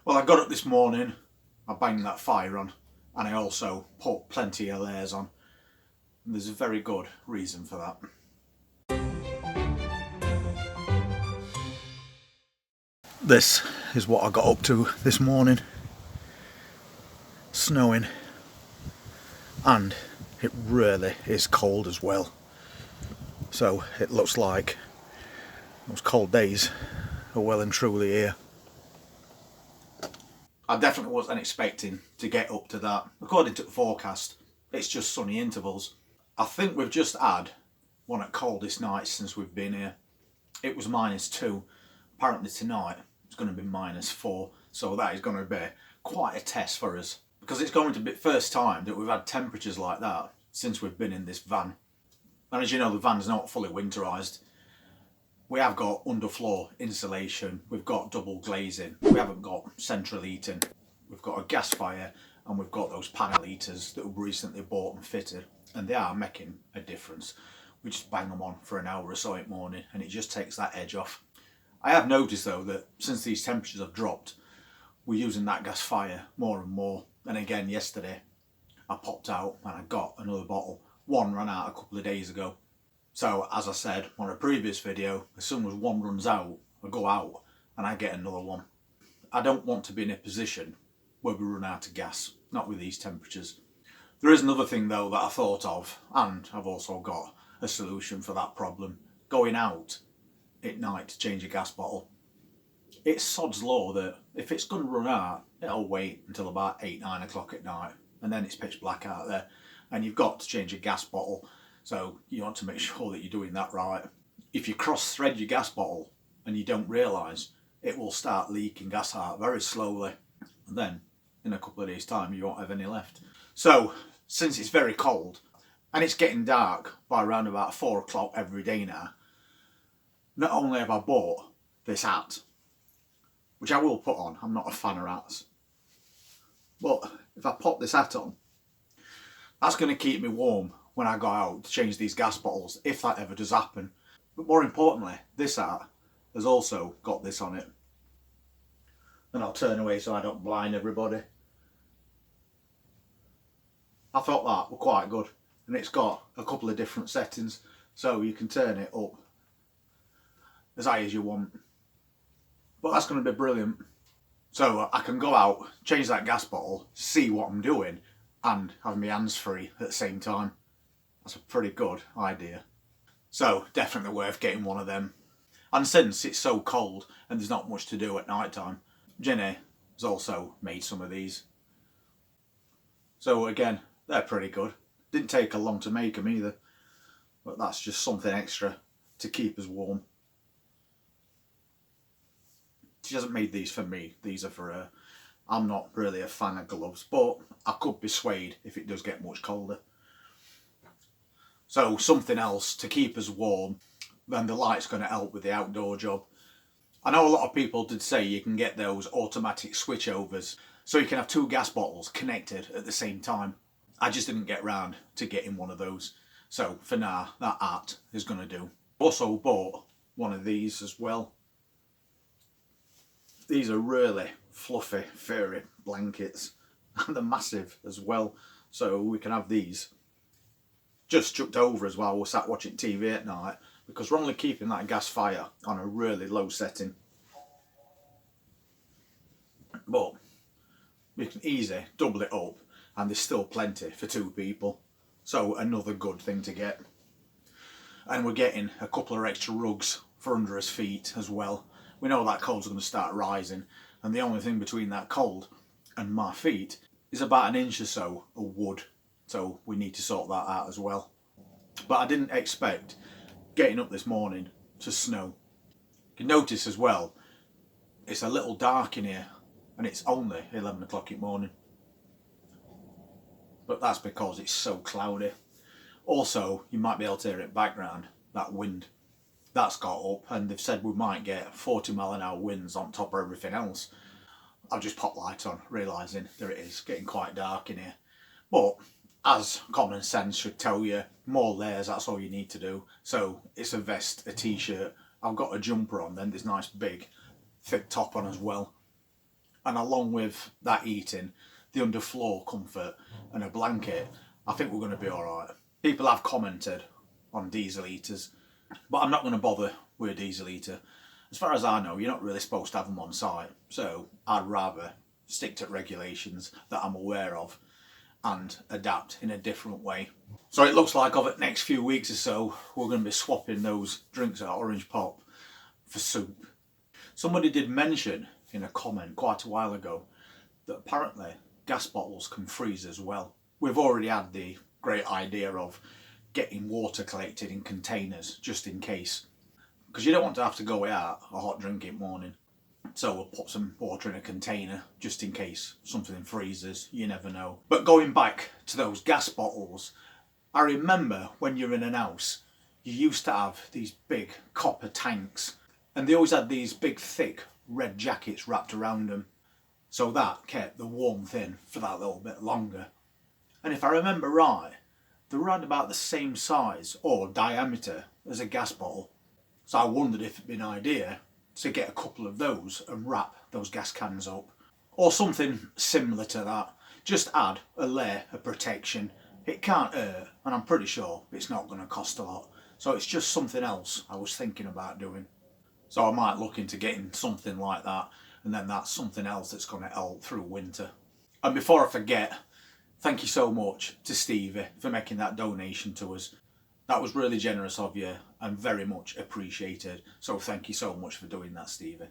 Well, I got up this morning, I banged that fire on, and I also put plenty of layers on. And there's a very good reason for that. This is what I got up to this morning. Snowing, and it really is cold as well. So it looks like those cold days are well and truly here. I definitely wasn't expecting to get up to that. According to the forecast, it's just sunny intervals. I think we've just had one of the coldest nights since we've been here. It was -2. Apparently tonight it's going to be -4. So that is going to be quite a test for us, because it's going to be the first time that we've had temperatures like that since we've been in this van. And as you know, the van's not fully winterised. We have got underfloor insulation, we've got double glazing, we haven't got central heating, we've got a gas fire, and we've got those panel heaters that were recently bought and fitted, and they are making a difference. We just bang them on for an hour or so in the morning and it just takes that edge off. I have noticed though that since these temperatures have dropped, we're using that gas fire more and more. And again, yesterday I popped out and I got another bottle. One ran out a couple of days ago. So as I said on a previous video, as soon as one runs out, I go out and I get another one. I don't want to be in a position where we run out of gas, not with these temperatures. There is another thing though that I thought of, and I've also got a solution for that problem. Going out at night to change a gas bottle. It's sod's law that if it's going to run out, it'll wait until about 8, 9 o'clock at night, and then it's pitch black out there and you've got to change a gas bottle. So you want to make sure that you're doing that right. If you cross thread your gas bottle and you don't realise, it will start leaking gas out very slowly, and then in a couple of days time you won't have any left. So since it's very cold and it's getting dark by around about 4 o'clock every day now, not only have I bought this hat, which I will put on, I'm not a fan of hats, but if I pop this hat on, that's going to keep me warm when I go out to change these gas bottles, if that ever does happen. But more importantly, this hat has also got this on it. And I'll turn away so I don't blind everybody. I thought that were quite good, and it's got a couple of different settings, so you can turn it up as high as you want. But that's going to be brilliant. So I can go out, change that gas bottle, see what I'm doing, and have my hands free at the same time. That's a pretty good idea. So definitely worth getting one of them. And since it's so cold and there's not much to do at night time, Jenny has also made some of these. So again, they're pretty good. Didn't take her long to make them either, but that's just something extra to keep us warm. She hasn't made these for me, these are for her. I'm not really a fan of gloves, but I could be swayed if it does get much colder. So something else to keep us warm, then the light's going to help with the outdoor job. I know a lot of people did say you can get those automatic switchovers, so you can have 2 gas bottles connected at the same time. I just didn't get round to getting one of those. So for now, that hat is going to do. Also bought one of these as well. These are really fluffy, furry blankets, and they're massive as well, so we can have these just chucked over us while we're sat watching TV at night, because we're only keeping that gas fire on a really low setting. But we can easily double it up, and there's still plenty for 2 people, so another good thing to get. And we're getting a couple of extra rugs for under his feet as well. We know that cold's going to start rising, and the only thing between that cold and my feet is about 1 inch or so of wood, so we need to sort that out as well. But I didn't expect getting up this morning to snow. You can notice as well, it's a little dark in here, and it's only 11 o'clock in the morning. But that's because it's so cloudy. Also, you might be able to hear it in the background, that wind. That's got up, and they've said we might get 40-mile-an-hour winds on top of everything else. I've just popped light on, realising there it is, getting quite dark in here. But as common sense should tell you, more layers, that's all you need to do. So it's a vest, a t-shirt, I've got a jumper on, then this nice big thick top on as well. And along with that eating, the underfloor comfort and a blanket, I think we're going to be alright. People have commented on diesel heaters, but I'm not going to bother with a diesel heater. As far as I know, you're not really supposed to have them on site, so I'd rather stick to regulations that I'm aware of and adapt in a different way. So it looks like over the next few weeks or so, we're going to be swapping those drinks at Orange Pop for soup. Somebody did mention in a comment quite a while ago that apparently gas bottles can freeze as well. We've already had the great idea of getting water collected in containers just in case, because you don't want to have to go out a hot drinking morning. So we'll put some water in a container just in case something freezes, you never know. But going back to those gas bottles, I remember when you're in an house, you used to have these big copper tanks, and they always had these big thick red jackets wrapped around them, so that kept the warmth in for that little bit longer. And if I remember right, they were around about the same size or diameter as a gas bottle. So I wondered if it'd be an idea to get a couple of those and wrap those gas cans up, or something similar to that. Just add a layer of protection. It can't hurt, and I'm pretty sure it's not going to cost a lot. So it's just something else I was thinking about doing. So I might look into getting something like that, and then that's something else that's going to help through winter. And before I forget, thank you so much to Stevie for making that donation to us. That was really generous of you and very much appreciated. So thank you so much for doing that, Stevie.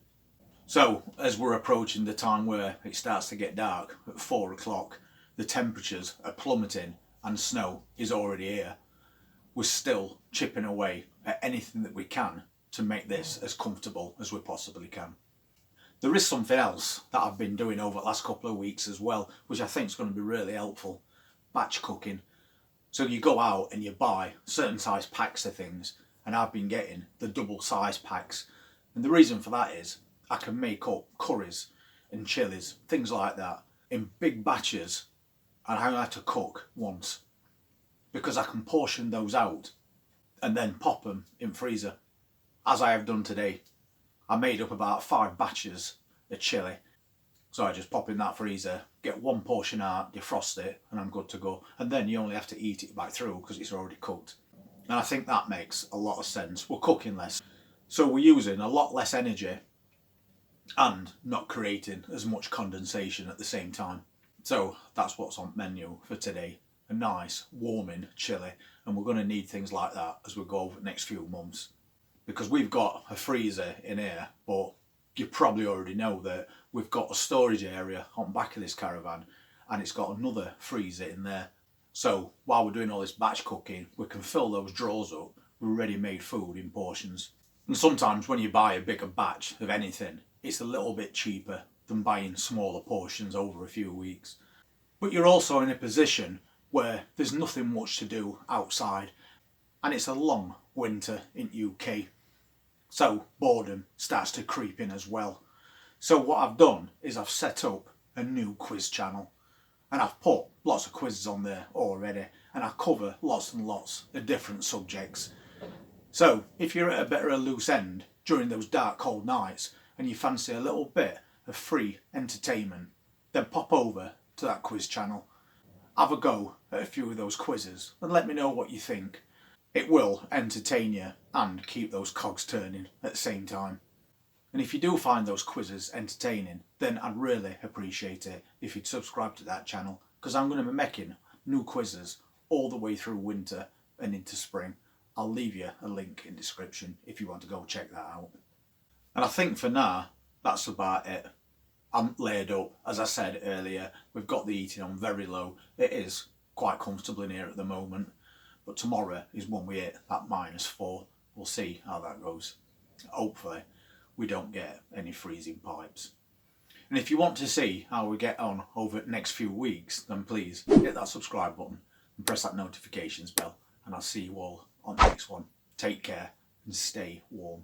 So as we're approaching the time where it starts to get dark at 4 o'clock, the temperatures are plummeting and snow is already here. We're still chipping away at anything that we can to make this as comfortable as we possibly can. There is something else that I've been doing over the last couple of weeks as well, which I think is going to be really helpful. Batch cooking. So you go out and you buy certain size packs of things, and I've been getting the double size packs. And the reason for that is I can make up curries and chilies, things like that, in big batches, and I don't have to cook once, because I can portion those out and then pop them in freezer, as I have done today. I made up about 5 batches of chili, so I just pop in that freezer, get one portion out, defrost it, and I'm good to go. And then you only have to eat it back through because it's already cooked. And I think that makes a lot of sense. We're cooking less, so we're using a lot less energy and not creating as much condensation at the same time. So that's what's on menu for today. A nice warming chili, and we're going to need things like that as we go over the next few months, because we've got a freezer in here, but you probably already know that we've got a storage area on the back of this caravan, and it's got another freezer in there. So while we're doing all this batch cooking, we can fill those drawers up with ready-made food in portions. And sometimes when you buy a bigger batch of anything, it's a little bit cheaper than buying smaller portions over a few weeks. But you're also in a position where there's nothing much to do outside, and it's a long winter in UK. So boredom starts to creep in as well. So what I've done is I've set up a new quiz channel, and I've put lots of quizzes on there already, and I cover lots and lots of different subjects. So if you're at a bit of a loose end during those dark cold nights and you fancy a little bit of free entertainment, then pop over to that quiz channel, have a go at a few of those quizzes and let me know what you think. It will entertain you and keep those cogs turning at the same time. And if you do find those quizzes entertaining, then I'd really appreciate it if you'd subscribe to that channel, because I'm going to be making new quizzes all the way through winter and into spring. I'll leave you a link in the description if you want to go check that out. And I think for now, that's about it. I'm laid up, as I said earlier, we've got the heating on very low. It is quite comfortable in here at the moment, but tomorrow is when we hit that -4. We'll see how that goes. Hopefully we don't get any freezing pipes. And if you want to see how we get on over the next few weeks, then please hit that subscribe button and press that notifications bell, and I'll see you all on the next one. Take care and stay warm.